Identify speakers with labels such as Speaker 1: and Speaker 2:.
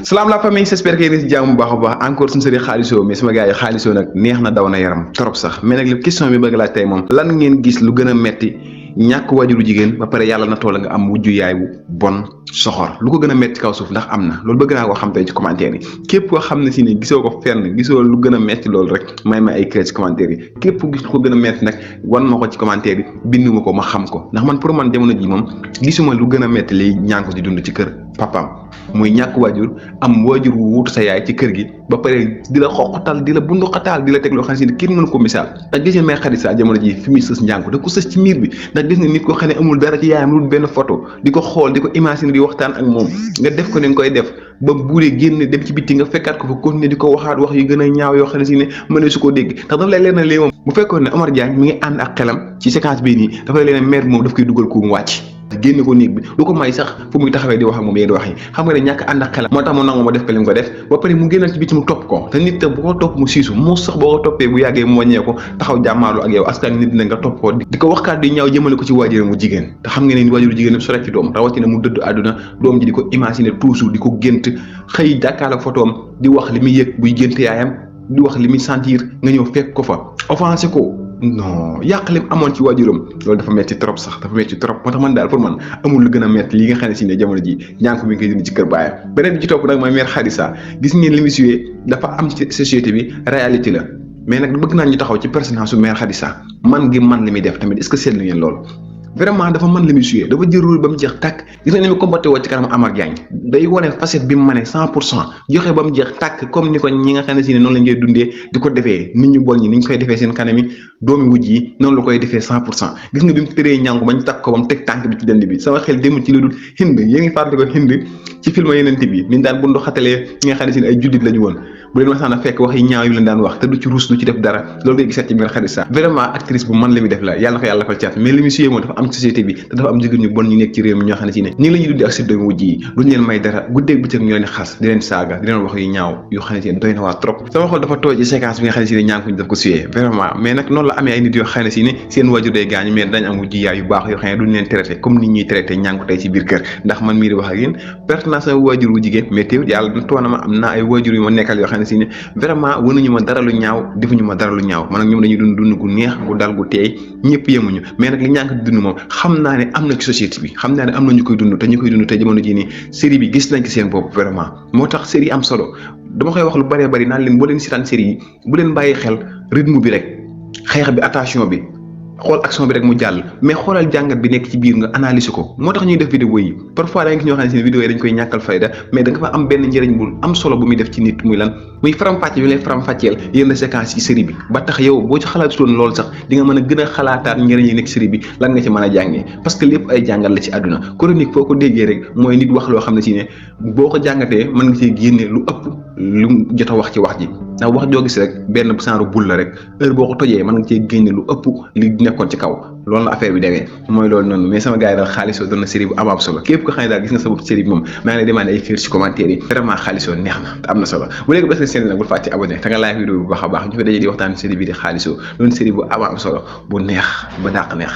Speaker 1: salaam la famille, j'espère que yéen a si jàmm bu baax a baax encore suñu série Xaaliso mais sama gars yi Xaaliso nag neex na daw na yaram trop sax mais nag li question bi bëgg laaj tey moom lan ngeen gis lu gën a metti ñàkk waajuru jigéen ba pare yàlla na toll nga am wujju yaay bu bon soxor lu ko gën a metti kaw suuf ndax am na loolu bëgg naa koo xam tey ci commentaire yi képp koo xam ne si ne gisoo ko fenn gisoo lu gën a metti loolu rek may ay kër ci commentaire yi képp gis lu ko gën a metti nag wan ma ko ci commentaire yi bindu ma ko ma xam ko ndax man pour man jamono ji moom gisuma lu gën a metti li ñaan ko di dund ci kër papaam muy ñàkk waajur am waajur wu wuutu sa yaay ci kër gi ba pare di la xoqatal di la bundu xataal di la teg loo xam ne kenn mënu ko misaal ndax gis nga Mère Khadija jamono ji fi muy sës njànku da ko sës ci miir bi ndax gis nga nit koo xam ne amul dara ci yaayam lu benn photo di ko xool di ko imaginer di waxtaan ak moom nga def ko ni nga koy def ba buuree génn dem ci bitti nga fekkaat ko fa continuer di ko waxaat wax yu gën a ñaaw yoo xam ne si ne mënee su ko dégg ndax dafa lay leen léegi moom bu fekkoon ne Omar Diagne mi ngi ànd ak xelam ci séquence bii nii dafa lay leen mère moom daf koy dugal ku mu wàcc génn ko néeg bi lu ko may sax fu muy taxawee di wax ak moom yéen di wax yi xam nga ne ñàkk ànd ak xelam moo tax mu nangu ma def ko li mu ko def ba pare mu génnal ci bitti mu topp ko te nit bu ko topp mu siisu moo sax boo ko toppee bu yàggee mu wàññee ko taxaw jàmmaalu ak yow askan nit na nga topp ko di ko waxkaat di ñaaw jëmale ko ci waajur mu jigéen te xam nga ne waajur jigéen so rek ci doom rawatina mu dëdd àdduna doom ji di ko imaginer toujours di ko gént xëy jàkkaarloo photoom di wax li muy yëg buy gént yaayam di wax li muy sentir nga ñëw fekk ko fa offensé ko non yàq lim amoon ci waajuram loolu dafa metti trop sax dafa metti trop moo tax man daal pour man amul lu gën a metti li nga xam ne si ne jamono ji ñànk bi nga koy dund ci kër baayam beneen bi ci topp nag mooy Mère Khadija gis ngeen li mu suyee dafa am ci société bi réalité la mais nag bëgg naa ñu taxaw ci personnage su Mère Khadija man gi man li muy def tamit est-ce que seetlu ngeen loolu vraiment dafa mën li muy suyee dafa jël rôle ba mu jeex tàkk gis nga ni mu comporté woo ci kanam Amar Diagne day wane facette bi mu mënee 100% joxe ba mu jeex tàkk comme ni ko ñi nga xam ne si ne noonu lañ koy dundee di ko defee nit ñu bon ñi ni ñu koy defee seen kanam yi doomi wujj yi noonu la koy defee 100% gis nga bi mu tëree ñàngu bañ takk ko ba mu teg tànk bi ci dënd bi sama xel demul ci lu dul Hind yéen ngi fàttali ko Hind ci film yeneen bi niñ daan bundu xatalee ñi nga xam ne si ne ay jullit lañu woon bu leen masaan a fekk wax yi ñaaw yu leen daan wax te du ci ruus du ci def dara loolu ngay gisaat ci Mère Khadija vraiment actrice bu man li muy def la yàlla na ko yàlla fal caat mais li muy suyee moom dafa am société bi te dafa am jigéen ñu bon ñu nekk ci réew mi ñoo xam ne si ne ñi la ñuy dundee ak seen doomi wujj yi duñ leen may dara guddeeg bëccëg ñu leen di xas di leen saaga di leen wax yu ñaaw yoo xam ne si ne doy na waa trop sama xol dafa tooy ci séquence bi nga xam ne si ne ñaan ko ñu daf ko suyee vraiment mais nag noonu la amee ay nit yoo xam ne si ne seen waajur day gaañu mais dañ am wujj yaay yu baax yoo xam ne duñ leen traité comme nit ñuy traité ñaan ko tey ci biir kër ndax man mii di wax ak yéen perte naa sama waajur wu jigéen mais teewul yàlla na toona ma am naa ay waajur yu ma nekkal yoo xam ne si ne vraiment wënuñu ma dara lu ñaaw defuñu ma dara lu ñaaw man ak ñoom dañuy dund gu neex gu dal gu teey ñëpp yemuñu mais nag li ñànk di dund moom xam naa ne am na ci société bi xam naa ne am na ñu koy dund te ñu koy dund te jamono jii nii série bi gis nañ ci seen bopp vraiment moo tax série am solo dama koy wax lu bëree bëri naan leen boo leen seetaan série yi bu leen bàyyi xel rythme bi rek xeex bi attention bi xool action bi rek mu jàll mais xoolal jàngat bi nekk ci biir nga analyser ko moo tax ñuy def vidéo yi parfois da nga gis ñoo xam ne si vidéo yi dañ koy ñàkkal fayda mais da nga fa am benn njëriñ bu am solo bu muy def ci nit muy lan muy faram-fàcce bi lay faram-fàcceel yenn séquence ci série bi ba tax yow boo ci xalaatutoon loolu sax di nga mën a gën a xalaataat njëriñ yi nekk série bi lan nga ci mën a jàngee parce que lépp ay jàngal la ci àdduna chronique foo ko déggee rek mooy nit wax loo xam ne si ne boo ko jàngatee mën nga cee génne lu ëpp lu jot a wax ci wax ji ndax wax joo gis rek benn genre bul la rek heure boo ko tojee mën nga cee génne lu ëpp li nekkoon ci kaw loolu la affaire bi demee mooy loolu noonu mais sama gars yi daal Xaaliso doon na série bu am solo képp ko xam ne daal gis nga sa bopp série bi moom maa ngi lay demandé ay fiir ci commentaire yi vraiment Xaaliso neex na te am na solo bu léegi bés seen nag bul fàtte abonné te nga like vidéo bu baax a baax ñu fa dajee di waxtaan série bi di Xaaliso doon série bu am solo bu neex ba dàq neex